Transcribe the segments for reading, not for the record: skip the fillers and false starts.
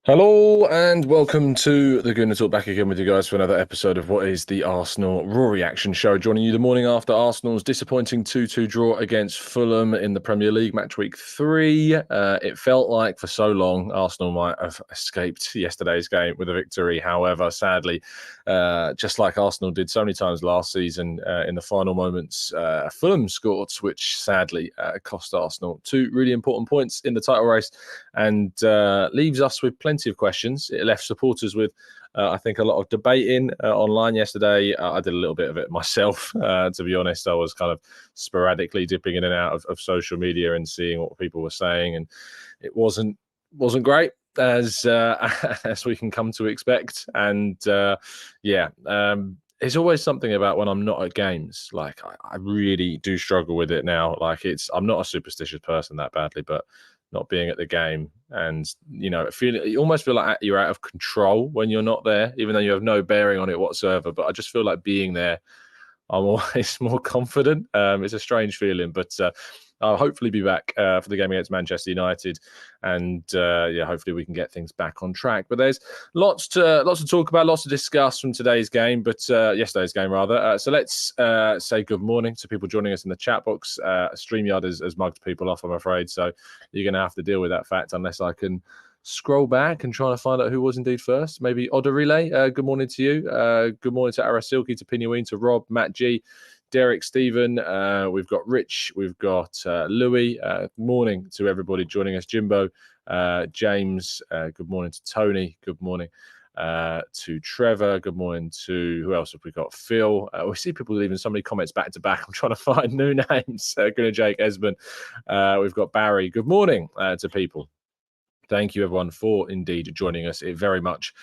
Hello and welcome to the Gooner Talk, back again with you guys for another episode of what is the Arsenal Raw Reaction Show. Joining you the morning after Arsenal's disappointing 2-2 draw against Fulham in the Premier League match week 3. It felt like for so long Arsenal might have escaped yesterday's game with a victory. However, sadly, just like Arsenal did so many times last season, in the final moments, Fulham scored, which sadly cost Arsenal two really important points in the title race and leaves us with plenty of questions. It left supporters with, I think, a lot of debating online yesterday. I did a little bit of it myself, to be honest. I was kind of sporadically dipping in and out of social media and seeing what people were saying, and it wasn't great, as as we can come to expect. And it's always something about when I'm not at games. Like I really do struggle with it now. Like I'm not a superstitious person that badly, but not being at the game, and you almost feel like you're out of control when you're not there, even though you have no bearing on it whatsoever. But I just feel like being there, I'm always more confident. It's a strange feeling, but I'll hopefully be back for the game against Manchester United, and hopefully we can get things back on track. But there's lots to talk about, lots to discuss from today's game, but yesterday's game rather. So let's say good morning to people joining us in the chat box. StreamYard has mugged people off, I'm afraid, so you're going to have to deal with that fact unless I can scroll back and try to find out who was indeed first. Maybe Odder Relay. Good morning to you. Good morning to Arasilki, to Pinuin, to Rob, Matt G, Derek, Stephen. We've got Rich. We've got Louis. Morning to everybody joining us. Jimbo, James. Good morning to Tony. Good morning to Trevor. Good morning to, who else have we got? Phil. We see people leaving so many comments back to back. I'm trying to find new names. Gunnar, Jake, Esmond. We've got Barry. Good morning to people. Thank you, everyone, for indeed joining us. It very much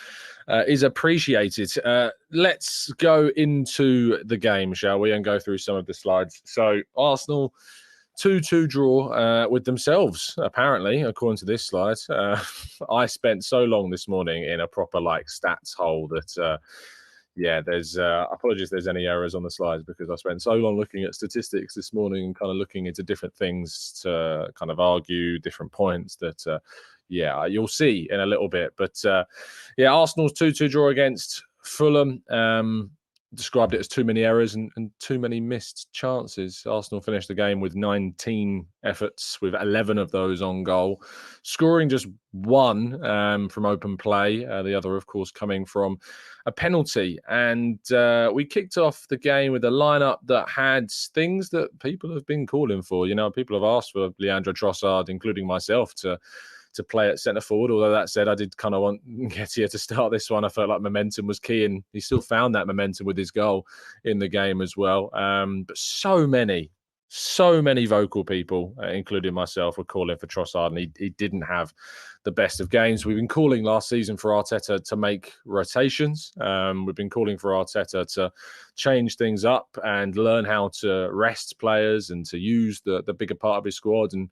is appreciated. Let's go into the game, shall we, and go through some of the slides. So Arsenal 2-2 draw with themselves, apparently, according to this slide. I spent so long this morning in a proper stats hole that there's apologies if there's any errors on the slides, because I spent so long looking at statistics this morning and kind of looking into different things to kind of argue different points that you'll see in a little bit. But Arsenal's 2-2 draw against Fulham. Described it as too many errors and too many missed chances. Arsenal finished the game with 19 efforts, with 11 of those on goal, scoring just one from open play. The other, of course, coming from a penalty. And we kicked off the game with a lineup that had things that people have been calling for. People have asked for Leandro Trossard, including myself, to play at centre forward. Although that said, I did kind of want Nketiah to start this one. I felt like momentum was key, and he still found that momentum with his goal in the game as well. But so many vocal people, including myself, were calling for Trossard, and he didn't have the best of games. We've been calling last season for Arteta to make rotations. We've been calling for Arteta to change things up and learn how to rest players and to use the bigger part of his squad. And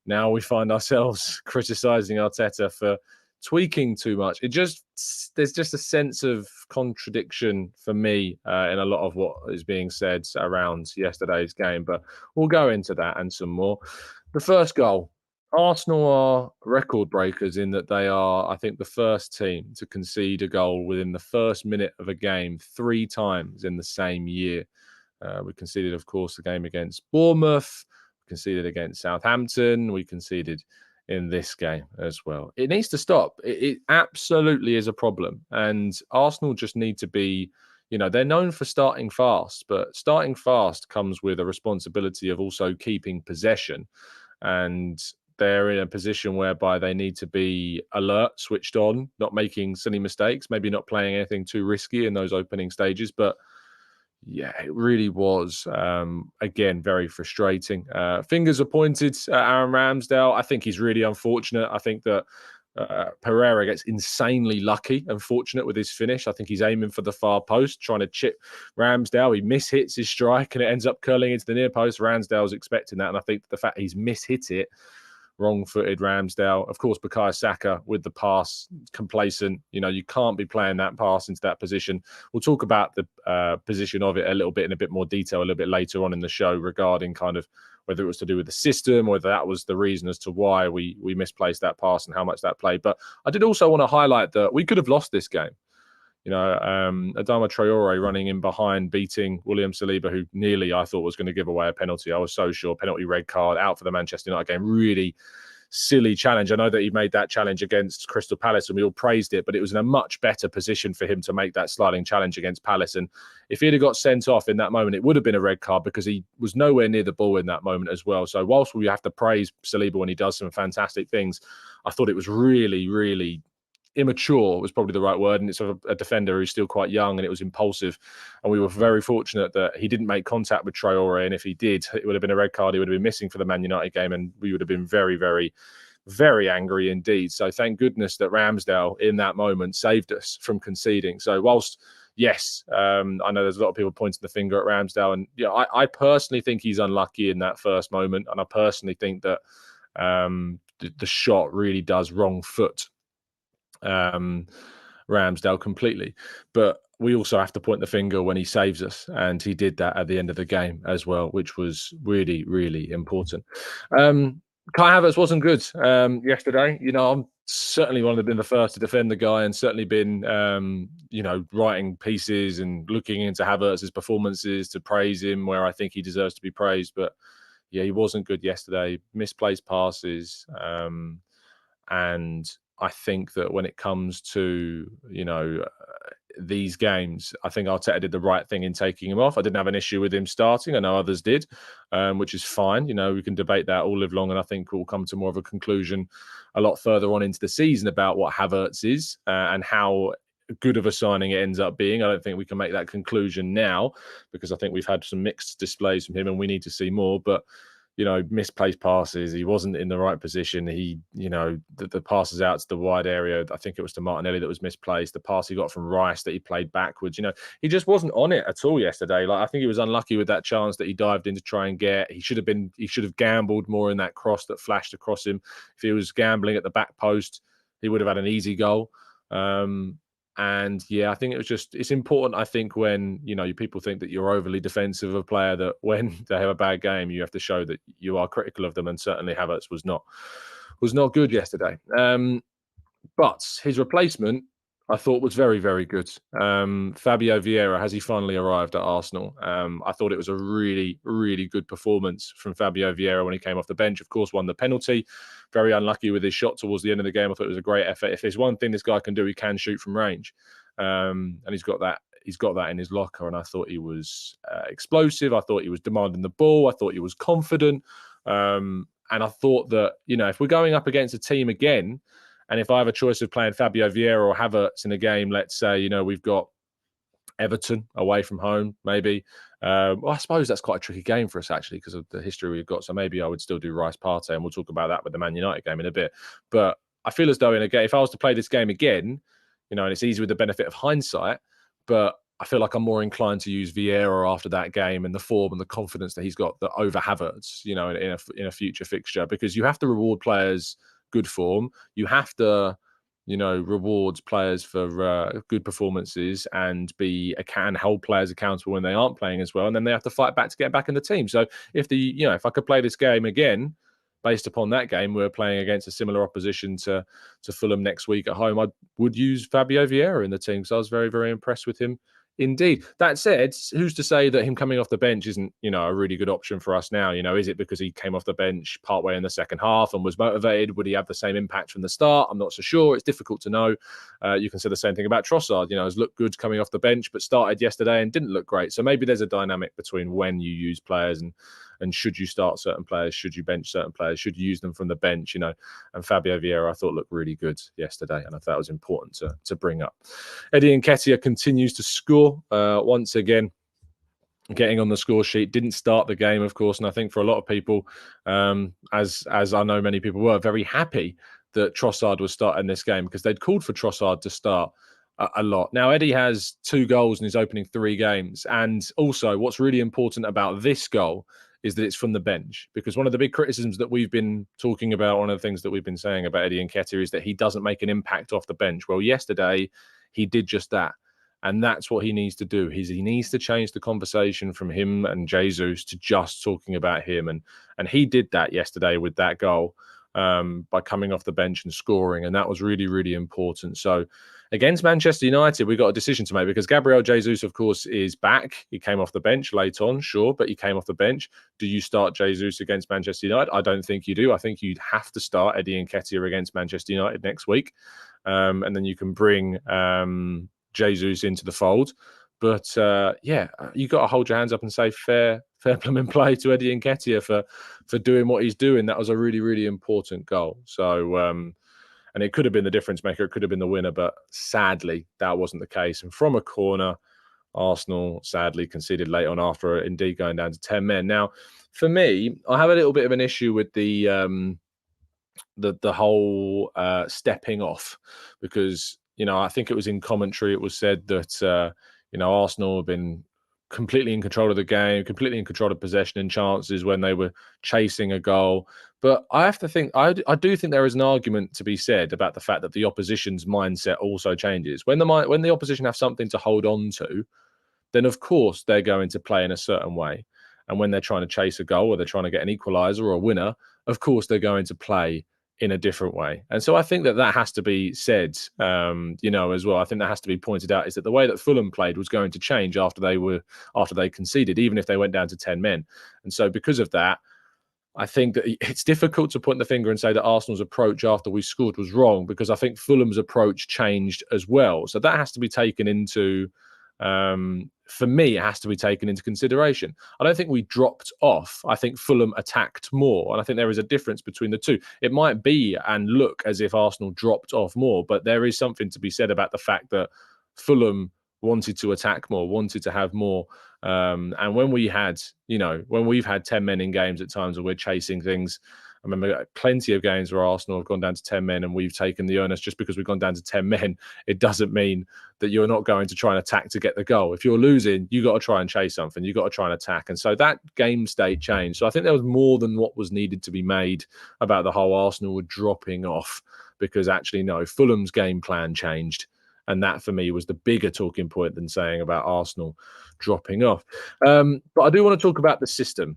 now we find ourselves criticising Arteta for tweaking too much. There's just a sense of contradiction for me in a lot of what is being said around yesterday's game, but we'll go into that and some more. The first goal. Arsenal are record breakers in that they are, I think, the first team to concede a goal within the first minute of a game 3 times in the same year. We conceded, of course, the game against Bournemouth, conceded against Southampton, we conceded in this game as well. It needs to stop. It absolutely is a problem. And Arsenal just need to be, they're known for starting fast, but starting fast comes with a responsibility of also keeping possession. And they're in a position whereby they need to be alert, switched on, not making silly mistakes, maybe not playing anything too risky in those opening stages. But yeah, it really was, again, very frustrating. Fingers are pointed at Aaron Ramsdale. I think he's really unfortunate. I think that Pereira gets insanely lucky and fortunate with his finish. I think he's aiming for the far post, trying to chip Ramsdale. He mishits his strike and it ends up curling into the near post. Ramsdale's expecting that. And I think the fact he's mishit it, wrong-footed Ramsdale. Of course, Bukayo Saka with the pass, complacent. You can't be playing that pass into that position. We'll talk about the position of it a little bit in a bit more detail a little bit later on in the show regarding kind of whether it was to do with the system, whether that was the reason as to why we misplaced that pass and how much that played. But I did also want to highlight that we could have lost this game. Adama Traore running in behind, beating William Saliba, who nearly I thought was going to give away a penalty. I was so sure. Penalty, red card, out for the Manchester United game. Really silly challenge. I know that he made that challenge against Crystal Palace and we all praised it, but it was in a much better position for him to make that sliding challenge against Palace. And if he'd have got sent off in that moment, it would have been a red card because he was nowhere near the ball in that moment as well. So whilst we have to praise Saliba when he does some fantastic things, I thought it was really, really immature was probably the right word, and it's a defender who's still quite young, and it was impulsive, and we were very fortunate that he didn't make contact with Traore, and if he did, it would have been a red card. He would have been missing for the Man United game, and we would have been very, very, very angry indeed. So thank goodness that Ramsdale in that moment saved us from conceding. So whilst yes, I know there's a lot of people pointing the finger at Ramsdale, and I personally think he's unlucky in that first moment, and I personally think that the shot really does wrong foot Ramsdale completely. But we also have to point the finger when he saves us, and he did that at the end of the game as well, which was really, really important. Kai Havertz wasn't good yesterday. I'm certainly been the first to defend the guy, and certainly been writing pieces and looking into Havertz's performances to praise him where I think he deserves to be praised. But yeah, he wasn't good yesterday. Misplaced passes, and I think that when it comes to, these games, I think Arteta did the right thing in taking him off. I didn't have an issue with him starting. I know others did, which is fine. We can debate that all live long, and I think we'll come to more of a conclusion a lot further on into the season about what Havertz is and how good of a signing it ends up being. I don't think we can make that conclusion now because I think we've had some mixed displays from him and we need to see more. But misplaced passes. He wasn't in the right position. The passes out to the wide area. I think it was to Martinelli that was misplaced. The pass he got from Rice that he played backwards. He just wasn't on it at all yesterday. I think he was unlucky with that chance that he dived in to try and get. He should have gambled more in that cross that flashed across him. If he was gambling at the back post, he would have had an easy goal. And yeah, I think it's important. I think when, people think that you're overly defensive of a player, that when they have a bad game, you have to show that you are critical of them. And certainly Havertz was not good yesterday. But his replacement, I thought, was very, very good. Fabio Vieira, has he finally arrived at Arsenal? I thought it was a really, really good performance from Fabio Vieira when he came off the bench. Of course, won the penalty. Very unlucky with his shot towards the end of the game. I thought it was a great effort. If there's one thing this guy can do, he can shoot from range. And he's got that in his locker. And I thought he was explosive. I thought he was demanding the ball. I thought he was confident. And I thought that, if we're going up against a team again, and if I have a choice of playing Fabio Vieira or Havertz in a game, let's say, we've got Everton away from home, maybe. Well, I suppose that's quite a tricky game for us, actually, because of the history we've got. So maybe I would still do Rice Partey, and we'll talk about that with the Man United game in a bit. But I feel as though in a game, if I was to play this game again, and it's easy with the benefit of hindsight, but I feel like I'm more inclined to use Vieira after that game and the form and the confidence that he's got over Havertz, in a future fixture, because you have to reward players good form. You have to, reward players for good performances and can hold players accountable when they aren't playing as well. And then they have to fight back to get back in the team. So if I could play this game again, based upon that game, we're playing against a similar opposition to Fulham next week at home, I would use Fabio Vieira in the team. So I was very, very impressed with him. Indeed. That said, who's to say that him coming off the bench isn't, a really good option for us now? Is it because he came off the bench partway in the second half and was motivated? Would he have the same impact from the start? I'm not so sure. It's difficult to know. You can say the same thing about Trossard. Has looked good coming off the bench, but started yesterday and didn't look great. So maybe there's a dynamic between when you use players and should you start certain players, should you bench certain players, should you use them from the bench, And Fabio Vieira, I thought, looked really good yesterday, and I thought it was important to bring up. Eddie Nketiah continues to score once again, getting on the score sheet. Didn't start the game, of course, and I think for a lot of people, as I know many people were, very happy that Trossard was starting this game because they'd called for Trossard to start a lot. Now, Eddie has 2 goals in his opening 3 games, and also what's really important about this goal is that it's from the bench, because one of the big criticisms that we've been talking about, one of the things that we've been saying about Eddie Nketiah is that he doesn't make an impact off the bench. Well, yesterday he did just that. And that's what he needs to do. He needs to change the conversation from him and Jesus to just talking about him. And he did that yesterday with that goal, by coming off the bench and scoring. And that was really, really important. So against Manchester United, we got a decision to make because Gabriel Jesus, of course, is back. He came off the bench late on, sure, but he came off the bench. Do you start Jesus against Manchester United? I don't think you do. I think you'd have to start Eddie Nketiah against Manchester United next week. And then you can bring Jesus into the fold. But yeah, you got to hold your hands up and say fair blooming play to Eddie Nketiah for doing what he's doing. That was a really, really important goal. So, and it could have been the difference maker. It could have been the winner, but sadly, that wasn't the case. And from a corner, Arsenal sadly conceded late on after indeed going down to 10 men. Now, for me, I have a little bit of an issue with the whole stepping off because, I think it was in commentary, it was said that, Arsenal have been completely in control of the game, completely in control of possession and chances when they were chasing a goal. But I have to think, I do think there is an argument to be said about the fact that the opposition's mindset also changes. When the opposition have something to hold on to, then of course they're going to play in a certain way. And when they're trying to chase a goal or they're trying to get an equaliser or a winner, of course they're going to play in a different way. And so I think that has to be said, as well. I think that has to be pointed out is that the way that Fulham played was going to change after they conceded, even if they went down to 10 men. And so because of that, I think that it's difficult to point the finger and say that Arsenal's approach after we scored was wrong because I think Fulham's approach changed as well. So that has to be taken into for me, it has to be taken into consideration. I don't think we dropped off. I think Fulham attacked more. And I think there is a difference between the two. It might be and look as if Arsenal dropped off more, but there is something to be said about the fact that Fulham wanted to attack more, wanted to have more. And when we've had 10 men in games at times where we're chasing things, I remember plenty of games where Arsenal have gone down to 10 men and we've taken the onus. Just because we've gone down to 10 men, it doesn't mean that you're not going to try and attack to get the goal. If you're losing, you got to try and chase something. You got to try and attack. And so that game state changed. So I think there was more than what was needed to be made about the whole Arsenal were dropping off because actually, no, Fulham's game plan changed. And that for me was the bigger talking point than saying about Arsenal dropping off. But I do want to talk about the system.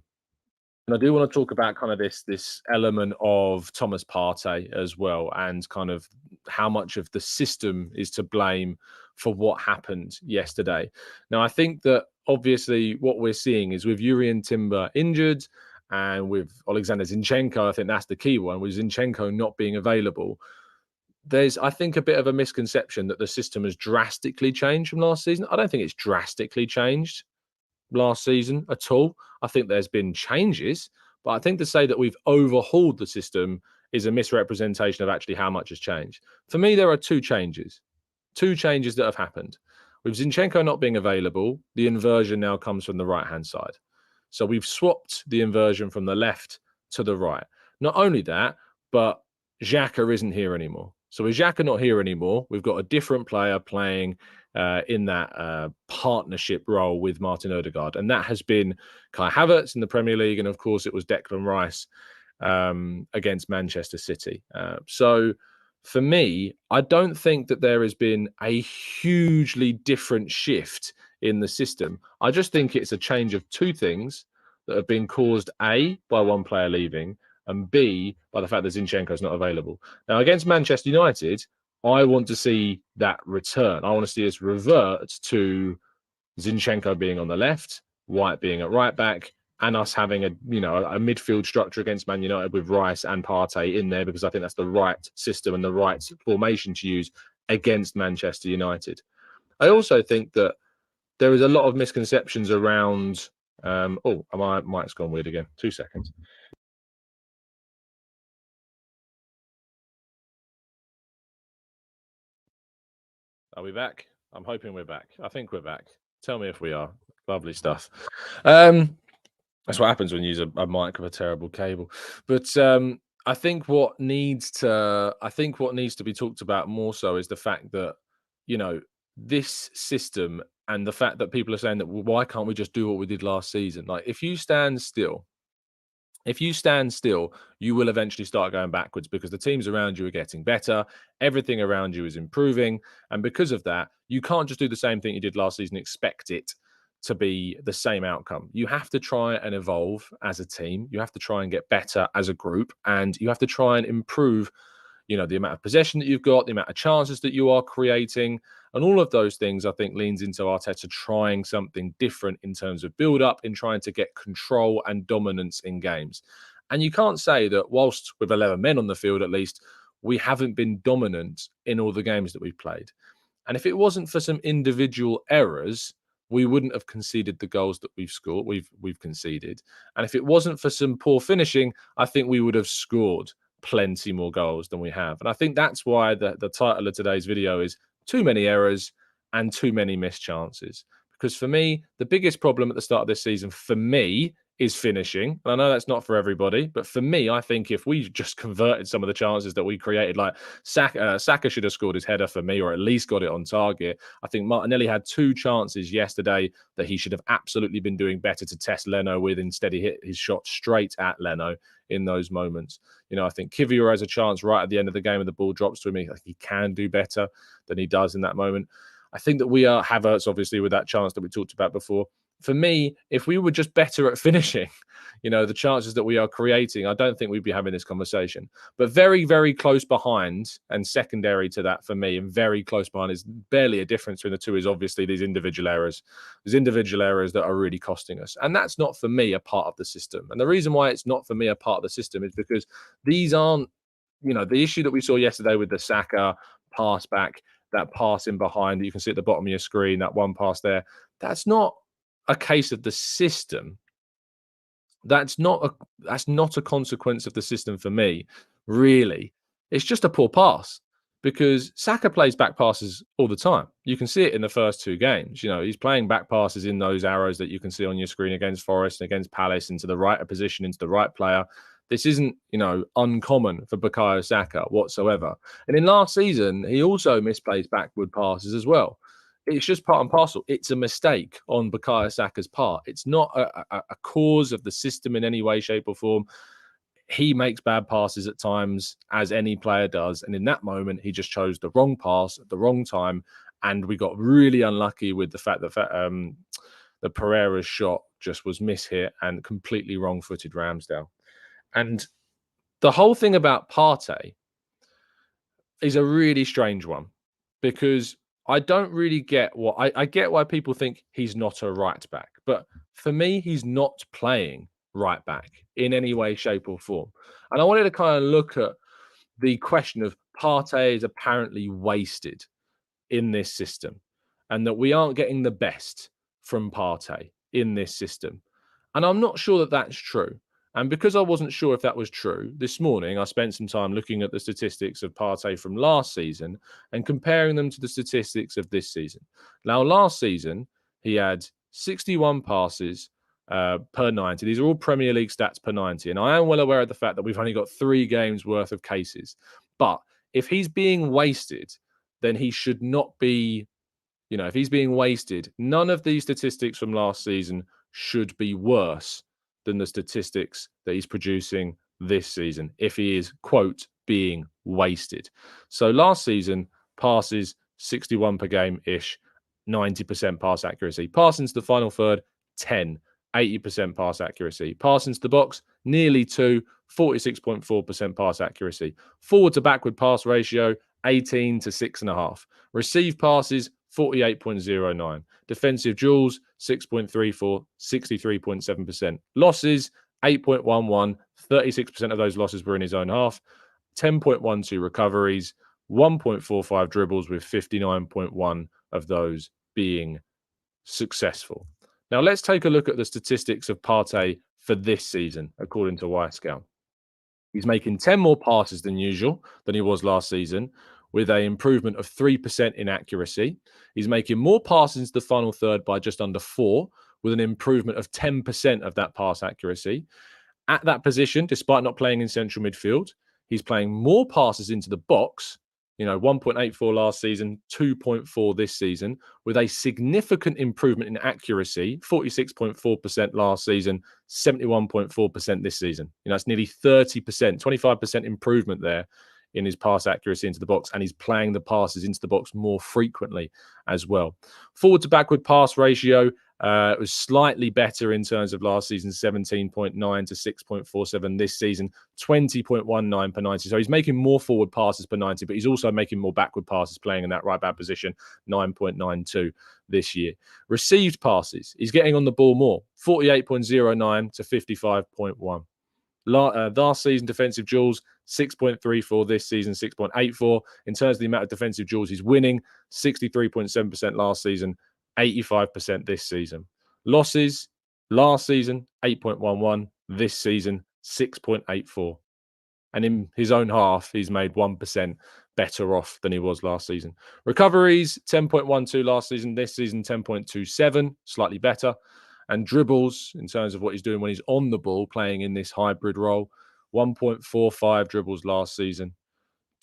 And I do want to talk about kind of this element of Thomas Partey as well, and kind of how much of the system is to blame for what happened yesterday. Now, I think that obviously what we're seeing is with Yuri Timber injured and with Alexander Zinchenko, I think that's the key one, with Zinchenko not being available. There's, I think, a bit of a misconception that the system has drastically changed from last season. I don't think it's drastically changed last season at all. I think there's been changes, but I think to say that we've overhauled the system is a misrepresentation of actually how much has changed. For me, there are two changes that have happened. With Zinchenko not being available, the inversion now comes from the right-hand side. So we've swapped the inversion from the left to the right. Not only that, but Xhaka isn't here anymore. So with Xhaka not here anymore, we've got a different player playing in that partnership role with Martin Odegaard. And that has been Kai Havertz in the Premier League. And of course, it was Declan Rice against Manchester City. So for me, I don't think that there has been a hugely different shift in the system. I just think it's a change of two things that have been caused, A, by one player leaving, and B, by the fact that Zinchenko is not available. Now, against Manchester United, I want to see that return. I want to see us revert to Zinchenko being on the left, White being at right back, and us having a midfield structure against Man United with Rice and Partey in there, because I think that's the right system and the right formation to use against Manchester United. I also think that there is a lot of misconceptions around. My mic's gone weird again. 2 seconds. Are we back? I'm hoping we're back. I think we're back. Tell me if we are. Lovely stuff. That's what happens when you use a mic with a terrible cable. But I think what needs to be talked about more so is the fact that, this system and the fact that people are saying that, well, why can't we just do what we did last season? Like, if you stand still If you stand still, you will eventually start going backwards because the teams around you are getting better. Everything around you is improving. And because of that, you can't just do the same thing you did last season, expect it to be the same outcome. You have to try and evolve as a team. You have to try and get better as a group. And you have to try and improve, the amount of possession that you've got, the amount of chances that you are creating. And all of those things, I think, leans into Arteta trying something different in terms of build up, in trying to get control and dominance in games. And you can't say that whilst with 11 men on the field, at least, we haven't been dominant in all the games that we've played. And if it wasn't for some individual errors, we wouldn't have conceded the goals that we've scored. We've conceded. And if it wasn't for some poor finishing, I think we would have scored plenty more goals than we have. And I think that's why the title of today's video is too many errors and too many missed chances. Because for me, the biggest problem at the start of this season, for me, is finishing. And I know that's not for everybody, but for me, I think if we just converted some of the chances that we created, like Saka should have scored his header for me, or at least got it on target. I think Martinelli had 2 chances yesterday that he should have absolutely been doing better to test Leno with. Instead, he hit his shot straight at Leno in those moments. I think Nketiah has a chance right at the end of the game and the ball drops to him. He can do better than he does in that moment. I think that we are Havertz, obviously, with that chance that we talked about before. For me, if we were just better at finishing, the chances that we are creating, I don't think we'd be having this conversation. But very, very close behind and secondary to that for me, and very close behind, is barely a difference between the two, is obviously these individual errors. There's individual errors that are really costing us. And that's not, for me, a part of the system. And the reason why it's not, for me, a part of the system is because these aren't, the issue that we saw yesterday with the Saka pass back, that pass in behind that you can see at the bottom of your screen, that one pass there, that's not a case of the system. That's not a consequence of the system for me, really. It's just a poor pass, because Saka plays back passes all the time. You can see it in the first 2 games. He's playing back passes in those arrows that you can see on your screen against Forest and against Palace, into the right position, into the right player. This isn't, uncommon for Bukayo Saka whatsoever. And in last season, he also misplays backward passes as well. It's just part and parcel. It's a mistake on Bukayo Saka's part. It's not a cause of the system in any way, shape, or form. He makes bad passes at times, as any player does. And in that moment, he just chose the wrong pass at the wrong time. And we got really unlucky with the fact that the Pereira's shot just was mishit and completely wrong-footed Ramsdale. And the whole thing about Partey is a really strange one, because I don't really get I get why people think he's not a right back. But for me, he's not playing right back in any way, shape, or form. And I wanted to kind of look at the question of Partey is apparently wasted in this system, and that we aren't getting the best from Partey in this system. And I'm not sure that that's true. And because I wasn't sure if that was true, this morning I spent some time looking at the statistics of Partey from last season and comparing them to the statistics of this season. Now, last season, he had 61 passes per 90. These are all Premier League stats per 90. And I am well aware of the fact that we've only got 3 games worth of cases. But if he's being wasted, then he should not be, if he's being wasted, none of these statistics from last season should be worse than the statistics that he's producing this season, if he is, quote, being wasted. So last season, passes 61 per game-ish, 90% pass accuracy. Pass into the final third, 10, 80% pass accuracy. Pass into the box, nearly 2, 46.4% pass accuracy. Forward to backward pass ratio, 18 to 6.5. Receive passes, 48.09. Defensive duels, 6.34, 63.7%. Losses, 8.11. 36% of those losses were in his own half. 10.12 recoveries, 1.45 dribbles, with 59.1 of those being successful. Now, let's take a look at the statistics of Partey for this season, according to Wyscout. He's making 10 more passes than usual than he was last season, with an improvement of 3% in accuracy. He's making more passes into the final third by just under 4, with an improvement of 10% of that pass accuracy. At that position, despite not playing in central midfield, he's playing more passes into the box 1.84 last season, 2.4 this season, with a significant improvement in accuracy, 46.4% last season, 71.4% this season. It's nearly 30%, 25% improvement there in his pass accuracy into the box, and he's playing the passes into the box more frequently as well. Forward to backward pass ratio, it was slightly better in terms of last season, 17.9 to 6.47 this season, 20.19 per 90. So he's making more forward passes per 90, but he's also making more backward passes playing in that right back position, 9.92 this year. Received passes, he's getting on the ball more, 48.09 to 55.1. Last season, defensive duels, 6.34 this season, 6.84. In terms of the amount of defensive duels he's winning, 63.7% last season, 85% this season. Losses, last season, 8.11. This season, 6.84. And in his own half, he's made 1% better off than he was last season. Recoveries, 10.12 last season. This season, 10.27, slightly better. And dribbles, in terms of what he's doing when he's on the ball, playing in this hybrid role, 1.45 dribbles last season,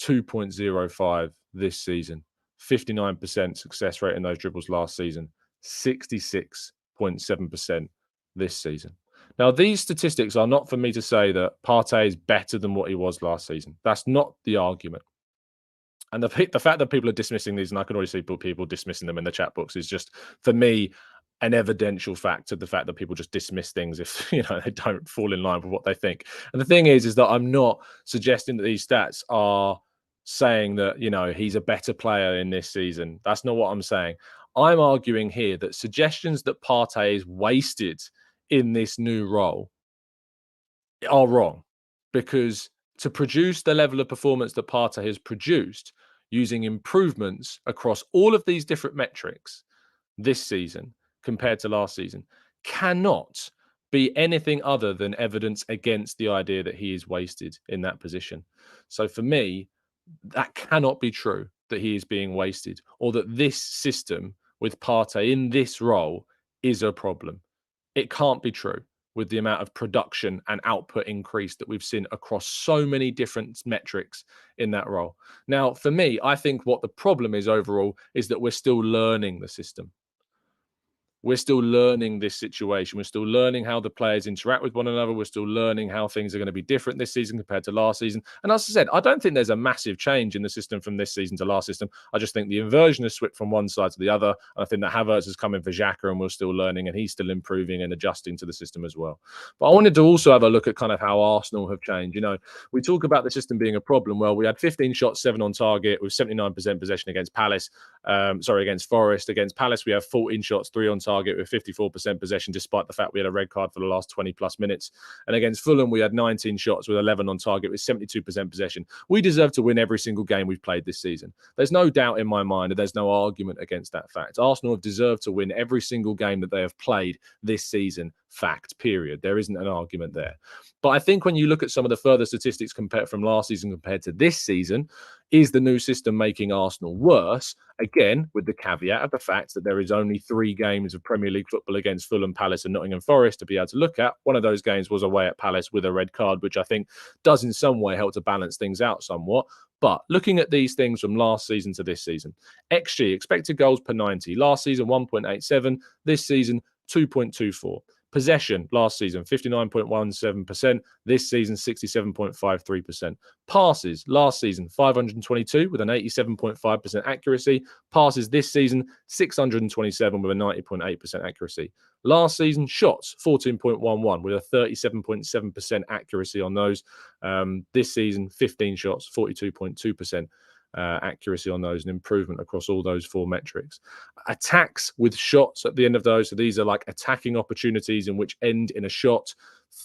2.05 this season. 59% success rate in those dribbles last season, 66.7% this season. Now, these statistics are not for me to say that Partey is better than what he was last season. That's not the argument. And the fact that people are dismissing these, and I can already see people dismissing them in the chat box, is just, for me, an evidential fact of the fact that people just dismiss things if they don't fall in line with what they think. And the thing is that I'm not suggesting that these stats are saying that he's a better player in this season. That's not what I'm saying. I'm arguing here that suggestions that Partey is wasted in this new role are wrong, because to produce the level of performance that Partey has produced using improvements across all of these different metrics this season compared to last season cannot be anything other than evidence against the idea that he is wasted in that position. So for me, that cannot be true, that he is being wasted, or that this system with Partey in this role is a problem. It can't be true with the amount of production and output increase that we've seen across so many different metrics in that role. Now, for me, I think what the problem is overall is that we're still learning the system. We're still learning this situation. We're still learning how the players interact with one another. We're still learning how things are going to be different this season compared to last season. And as I said, I don't think there's a massive change in the system from this season to last system. I just think the inversion has switched from one side to the other. And I think that Havertz has come in for Xhaka, and we're still learning, and he's still improving and adjusting to the system as well. But I wanted to also have a look at kind of how Arsenal have changed. We talk about the system being a problem. Well, we had 15 shots, 7 on target with 79% possession against against Forest. Against Palace, we have 14 shots, 3 on target with 54% possession, despite the fact we had a red card for the last 20 plus minutes. And against Fulham, we had 19 shots with 11 on target with 72% possession. We deserve to win every single game we've played this season. There's no doubt in my mind, and there's no argument against that fact. Arsenal have deserved to win every single game that they have played this season. Fact, period. There isn't an argument there. But I think when you look at some of the further statistics compared from last season compared to this season, is the new system making Arsenal worse? Again, with the caveat of the fact that there is only 3 games of Premier League football against Fulham, Palace and Nottingham Forest to be able to look at. One of those games was away at Palace with a red card, which I think does in some way help to balance things out somewhat. But looking at these things from last season to this season, XG, expected goals per 90, last season 1.87, this season 2.24. Possession last season, 59.17%. This season, 67.53%. Passes last season, 522 with an 87.5% accuracy. Passes this season, 627 with a 90.8% accuracy. Last season, shots, 14.11 with a 37.7% accuracy on those. This season, 15 shots, 42.2%. Accuracy on those, an improvement across all those 4 metrics. Attacks with shots at the end of those, so these are like attacking opportunities in which end in a shot.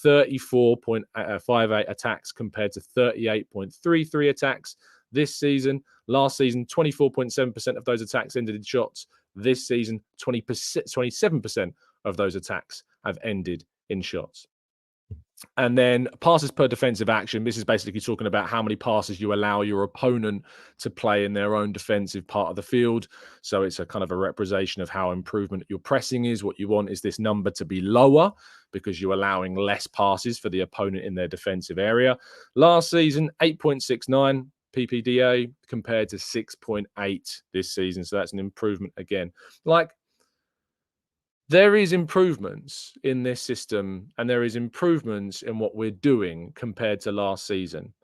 34.58 attacks compared to 38.33 attacks this season. Last season, 24.7% of those attacks ended in shots. This season, 27% of those attacks have ended in shots. And then passes per defensive action. This is basically talking about how many passes you allow your opponent to play in their own defensive part of the field. So it's a kind of a representation of how improvement your pressing is. What you want is this number to be lower because you're allowing less passes for the opponent in their defensive area. Last season, 8.69. PPDA compared to 6.8 this season. So that's an improvement again. Like, there is improvements in this system and there is improvements in what we're doing compared to last season.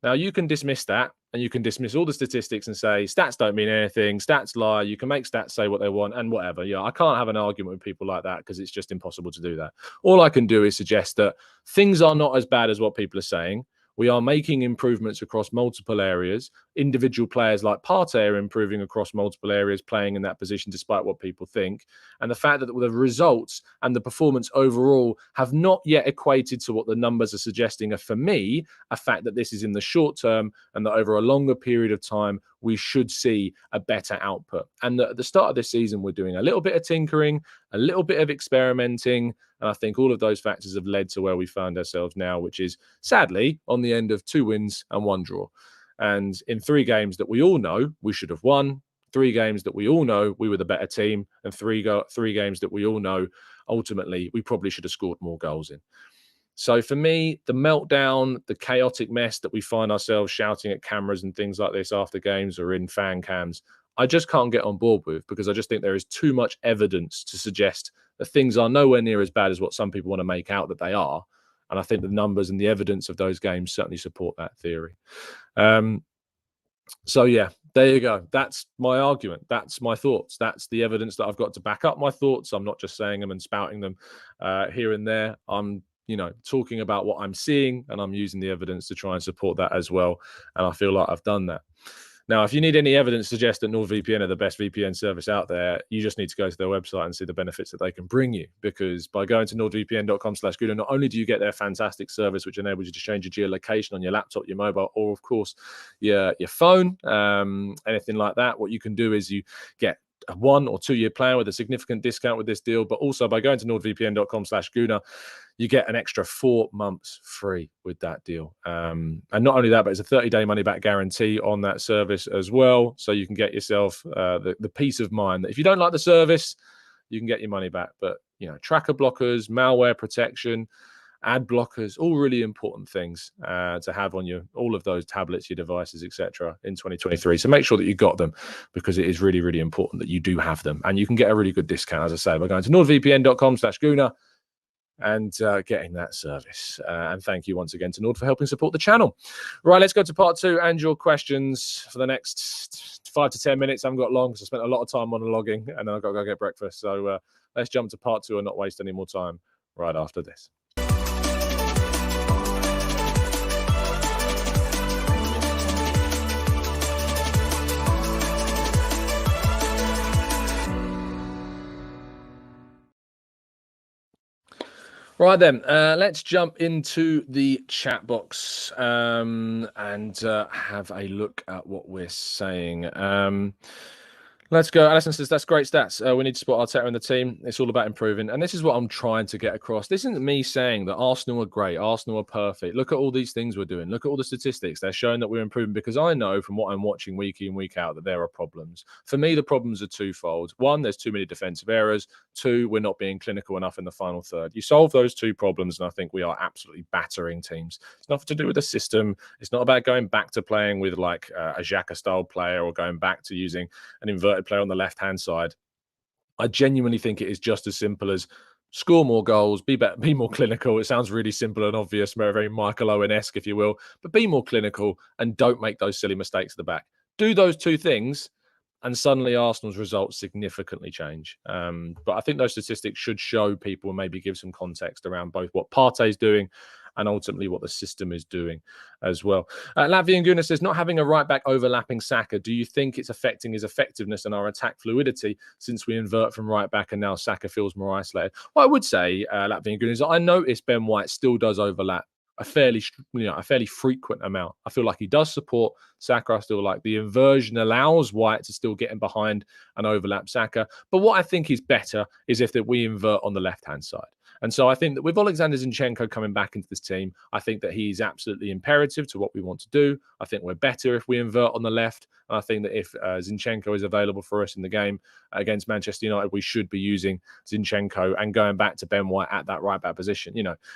Now, you can dismiss that and you can dismiss all the statistics and say stats don't mean anything, stats lie, you can make stats say what they want and whatever. Yeah, I can't have an argument with people like that because it's just impossible to do that. All I can do is suggest that things are not as bad as what people are saying. We are making improvements across multiple areas. Individual players like Partey are improving across multiple areas, playing in that position despite what people think. And the fact that the results and the performance overall have not yet equated to what the numbers are suggesting are, for me, a fact that this is in the short term and that over a longer period of time, we should see a better output. And at the start of this season, we're doing a little bit of tinkering, a little bit of experimenting. And I think all of those factors have led to where we find ourselves now, which is sadly on the end of 2 wins and 1 draw. And in 3 games that we all know we should have won, 3 games that we all know we were the better team, and 3 games that we all know ultimately we probably should have scored more goals in. So for me, the meltdown, the chaotic mess that we find ourselves shouting at cameras and things like this after games or in fan cams, I just can't get on board with, because I just think there is too much evidence to suggest that things are nowhere near as bad as what some people want to make out that they are. And I think the numbers and the evidence of those games certainly support that theory. So yeah, there you go. That's my argument. That's my thoughts. That's the evidence that I've got to back up my thoughts. I'm not just saying them and spouting them here and there. I'm talking about what I'm seeing, and I'm using the evidence to try and support that as well. And I feel like I've done that. Now, if you need any evidence to suggest that NordVPN are the best VPN service out there, you just need to go to their website and see the benefits that they can bring you. Because by going to nordvpn.com/Gooner, not only do you get their fantastic service, which enables you to change your geolocation on your laptop, your mobile, or of course, your phone, anything like that. What you can do is you get a 1 or 2 year plan with a significant discount with this deal. But also by going to nordvpn.com/Gooner, you get an extra 4 months free with that deal. And not only that, but it's a 30-day money-back guarantee on that service as well. So you can get yourself the peace of mind that if you don't like the service, you can get your money back. But, tracker blockers, malware protection, ad blockers, all really important things to have on all of those tablets, your devices, etc. in 2023. So make sure that you got them, because it is really, really important that you do have them. And you can get a really good discount, as I say, by going to nordvpn.com/Gooner and getting that service. And thank you once again to Nord for helping support the channel. Right, let's go to part 2 and your questions for the next 5 to 10 minutes. I haven't got long because I spent a lot of time monologuing and then I've got to go get breakfast. So let's jump to part 2 and not waste any more time right after this. Right then, let's jump into the chat box and have a look at what we're saying. Let's go. Alison says, that's great stats. We need to support Arteta and the team. It's all about improving. And this is what I'm trying to get across. This isn't me saying that Arsenal are great. Arsenal are perfect. Look at all these things we're doing. Look at all the statistics. They're showing that we're improving, because I know from what I'm watching week in, week out, that there are problems. For me, the problems are twofold. 1, there's too many defensive errors. 2, we're not being clinical enough in the final third. You solve those 2 problems, and I think we are absolutely battering teams. It's nothing to do with the system. It's not about going back to playing with like a Xhaka-style player or going back to using an inverted player on the left-hand side. I genuinely think it is just as simple as score more goals, be better, be more clinical. It sounds really simple and obvious, very Michael Owen-esque, if you will, but be more clinical and don't make those silly mistakes at the back. Do those 2 things, and suddenly Arsenal's results significantly change. But I think those statistics should show people and maybe give some context around both what Partey's doing and ultimately what the system is doing as well. Latvian Gooner says, not having a right-back overlapping Saka, do you think it's affecting his effectiveness and our attack fluidity since we invert from right-back and now Saka feels more isolated? Well, I would say, Latvian Gooner, is I notice Ben White still does overlap a fairly frequent amount. I feel like he does support Saka. I still like the inversion allows White to still get in behind and overlap Saka. But what I think is better is if we invert on the left-hand side. And so I think that with Alexander Zinchenko coming back into this team, I think that he's absolutely imperative to what we want to do. I think we're better if we invert on the left. And I think that if Zinchenko is available for us in the game against Manchester United, we should be using Zinchenko and going back to Ben White at that right back position.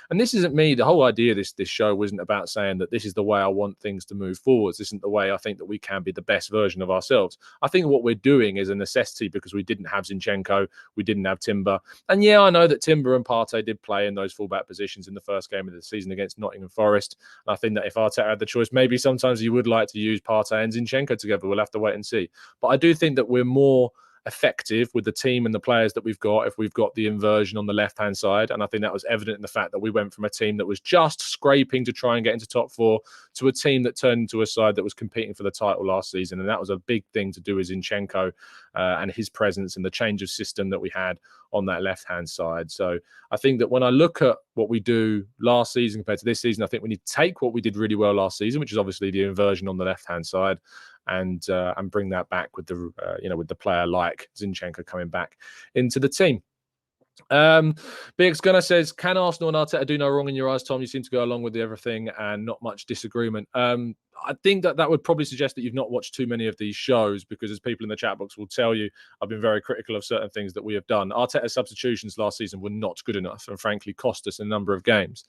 And this isn't me. The whole idea of this show wasn't about saying that this is the way I want things to move forwards. This isn't the way I think that we can be the best version of ourselves. I think what we're doing is a necessity because we didn't have Zinchenko, we didn't have Timber. And yeah, I know that Timber and Partey did play in those fullback positions in the first game of the season against Nottingham Forest. And I think that if Arteta had the choice, maybe sometimes he would like to use Partey and Zinchenko together. We'll have to wait and see. But I do think that we're more effective with the team and the players that we've got if we've got the inversion on the left-hand side. And I think that was evident in the fact that we went from a team that was just scraping to try and get into top four to a team that turned into a side that was competing for the title last season. And that was a big thing to do with Zinchenko and his presence and the change of system that we had on that left-hand side. So I think that when I look at what we do last season compared to this season, I think we need to take what we did really well last season, which is obviously the inversion on the left-hand side, and bring that back with the with the player like Zinchenko coming back into the team. BX Gunner says, can Arsenal and Arteta do no wrong in your eyes, Tom? You seem to go along with everything and not much disagreement. I think that would probably suggest that you've not watched too many of these shows, because as people in the chat box will tell you, I've been very critical of certain things that we have done. Arteta's substitutions last season were not good enough and frankly cost us a number of games.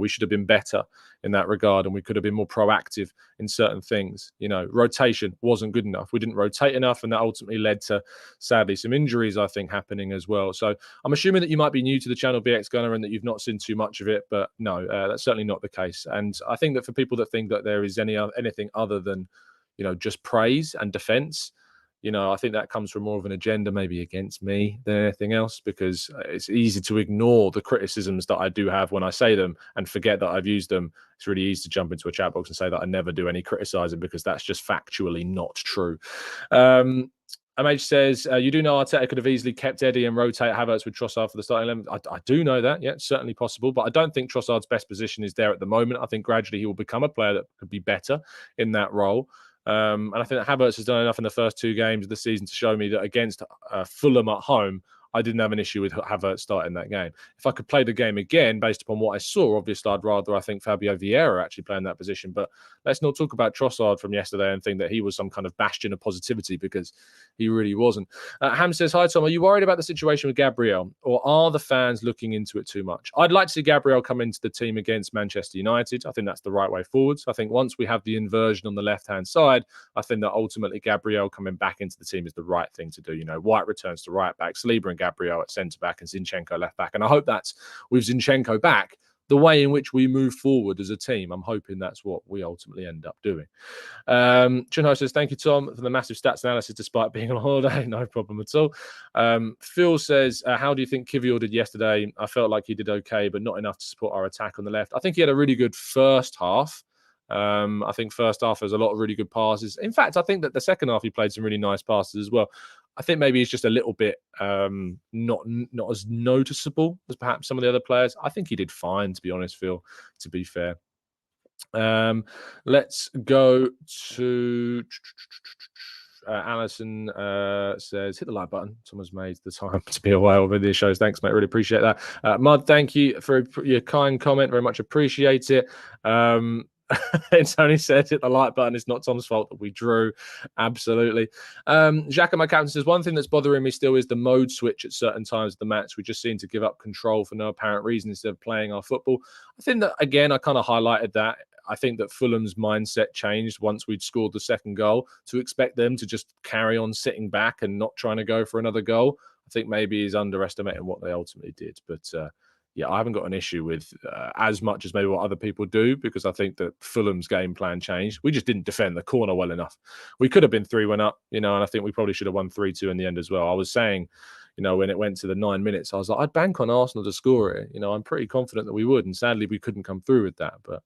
We should have been better in that regard, and we could have been more proactive in certain things. Rotation wasn't good enough. We didn't rotate enough, and that ultimately led to, sadly, some injuries, I think, happening as well. So I'm assuming that you might be new to the channel, BX Gunner, and that you've not seen too much of it, but no, that's certainly not the case. And I think that for people that think that there is anything other than, just praise and defense, I think that comes from more of an agenda maybe against me than anything else, because it's easy to ignore the criticisms that I do have when I say them and forget that I've used them. It's really easy to jump into a chat box and say that I never do any criticizing, because that's just factually not true. MH says, you do know Arteta could have easily kept Eddie and rotate Havertz with Trossard for the starting 11. I do know that. Yeah, it's certainly possible. But I don't think Trossard's best position is there at the moment. I think gradually he will become a player that could be better in that role. And I think that Havertz has done enough in the first two games of the season to show me that against Fulham at home, I didn't have an issue with Havertz starting that game. If I could play the game again, based upon what I saw, obviously I'd rather, I think, Fabio Vieira actually play in that position. But let's not talk about Trossard from yesterday and think that he was some kind of bastion of positivity, because he really wasn't. Ham says, hi, Tom. Are you worried about the situation with Gabriel, or are the fans looking into it too much? I'd like to see Gabriel come into the team against Manchester United. I think that's the right way forwards. I think once we have the inversion on the left-hand side, I think that ultimately Gabriel coming back into the team is the right thing to do. White returns to right back, Saliba and Gabriel at centre back, and Zinchenko left back. And I hope that's, with Zinchenko back, the way in which we move forward as a team. I'm hoping that's what we ultimately end up doing. Chunho says, thank you, Tom, for the massive stats analysis despite being on holiday. No problem at all. Phil says, how do you think Kivior did yesterday? I felt like he did okay, but not enough to support our attack on the left. I think he had a really good first half. I think first half there's a lot of really good passes. In fact, I think that the second half he played some really nice passes as well. I think maybe he's just a little bit not as noticeable as perhaps some of the other players. I think he did fine, to be honest, Phil, to be fair. Let's go to Alison says, hit the like button. Someone's made the time to be away over these shows. Thanks, mate. Really appreciate that. Mud, thank you for your kind comment. Very much appreciate it. It's only said hit the like button. It's not Tom's fault that we drew. Absolutely. Jacques, my captain, says, one thing that's bothering me still is the mode switch at certain times of the match. We just seem to give up control for no apparent reason instead of playing our football. I think that, again, I kind of highlighted that. I think that Fulham's mindset changed once we'd scored the second goal. To expect them to just carry on sitting back and not trying to go for another goal, I think maybe he's underestimating what they ultimately did. But yeah, I haven't got an issue with as much as maybe what other people do, because I think that Fulham's game plan changed. We just didn't defend the corner well enough. We could have been 3-1 up, and I think we probably should have won 3-2 in the end as well. I was saying, when it went to the 9 minutes, I was like, I'd bank on Arsenal to score it. I'm pretty confident that we would, and sadly we couldn't come through with that. But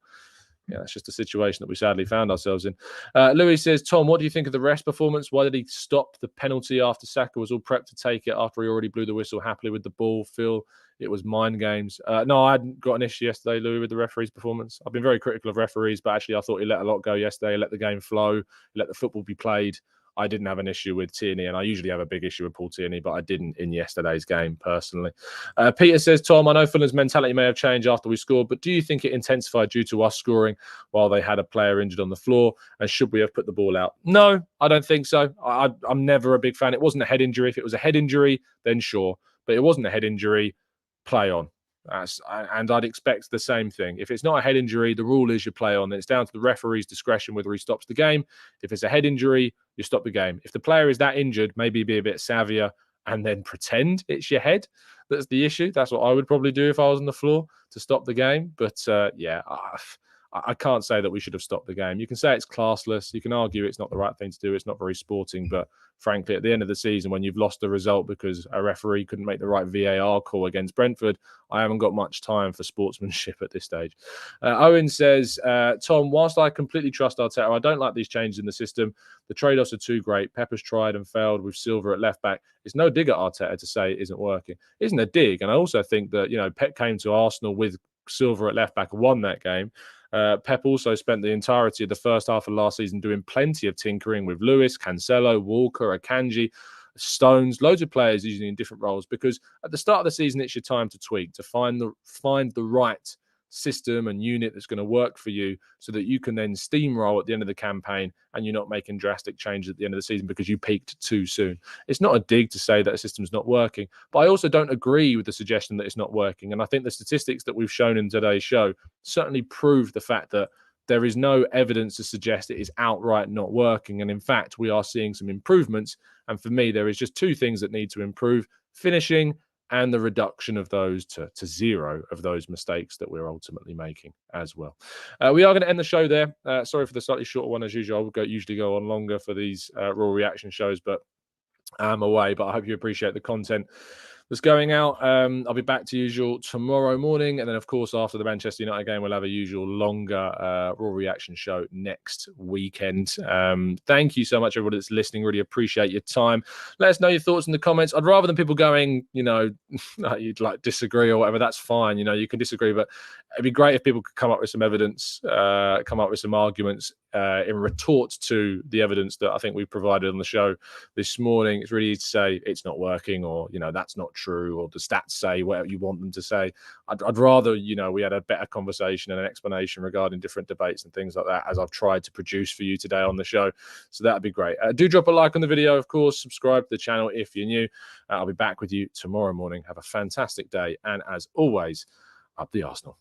yeah, that's just the situation that we sadly found ourselves in. Louis says, Tom, what do you think of the rest performance? Why did he stop the penalty after Saka was all prepped to take it after he already blew the whistle happily with the ball? Phil, it was mind games. No, I hadn't got an issue yesterday, Louis, with the referee's performance. I've been very critical of referees, but actually I thought he let a lot go yesterday. He let the game flow. He let the football be played. I didn't have an issue with Tierney, and I usually have a big issue with Paul Tierney, but I didn't in yesterday's game personally. Peter says, Tom, I know Fulham's mentality may have changed after we scored, but do you think it intensified due to us scoring while they had a player injured on the floor? And should we have put the ball out? No, I don't think so. I'm never a big fan. It wasn't a head injury. If it was a head injury, then sure. But it wasn't a head injury. Play on. And I'd expect the same thing. If it's not a head injury, the rule is you play on. It's down to the referee's discretion whether he stops the game. If it's a head injury, you stop the game. If the player is that injured, maybe be a bit savvier and then pretend it's your head. That's the issue. That's what I would probably do if I was on the floor to stop the game. But yeah, I can't say that we should have stopped the game. You can say it's classless. You can argue it's not the right thing to do. It's not very sporting. But frankly, at the end of the season, when you've lost the result because a referee couldn't make the right VAR call against Brentford, I haven't got much time for sportsmanship at this stage. Owen says, Tom, whilst I completely trust Arteta, I don't like these changes in the system. The trade-offs are too great. Pepper's tried and failed with Silva at left back. It's no dig at Arteta to say it isn't working. It isn't a dig. And I also think that, Pep came to Arsenal with Silva at left back and won that game. Pep also spent the entirety of the first half of last season doing plenty of tinkering with Lewis, Cancelo, Walker, Akanji, Stones, loads of players usually in different roles, because at the start of the season, it's your time to tweak, to find the right system and unit that's going to work for you so that you can then steamroll at the end of the campaign and you're not making drastic changes at the end of the season because you peaked too soon. It's not a dig to say that a system's not working, but I also don't agree with the suggestion that it's not working. And I think the statistics that we've shown in today's show certainly prove the fact that there is no evidence to suggest it is outright not working. And in fact, we are seeing some improvements. And for me, there is just two things that need to improve: finishing and the reduction of those to zero of those mistakes that we're ultimately making as well. We are going to end the show there. Sorry for the slightly shorter one as usual. I would usually go on longer for these Raw reaction shows, but I'm away. But I hope you appreciate the content that's going out. I'll be back to usual tomorrow morning. And then, of course, after the Manchester United game, we'll have a usual longer Raw reaction show next weekend. Thank you so much, everybody that's listening. Really appreciate your time. Let us know your thoughts in the comments. I'd rather than people going, you'd like disagree or whatever. That's fine. You can disagree, but it'd be great if people could come up with some evidence, come up with some arguments in retort to the evidence that I think we've provided on the show this morning. It's really easy to say it's not working, or that's not true, or the stats say whatever you want them to say. I'd rather we had a better conversation and an explanation regarding different debates and things like that, as I've tried to produce for you today on the show. So that'd be great. Do drop a like on the video, of course. Subscribe to the channel if you're new. I'll be back with you tomorrow morning. Have a fantastic day, and as always, up the Arsenal.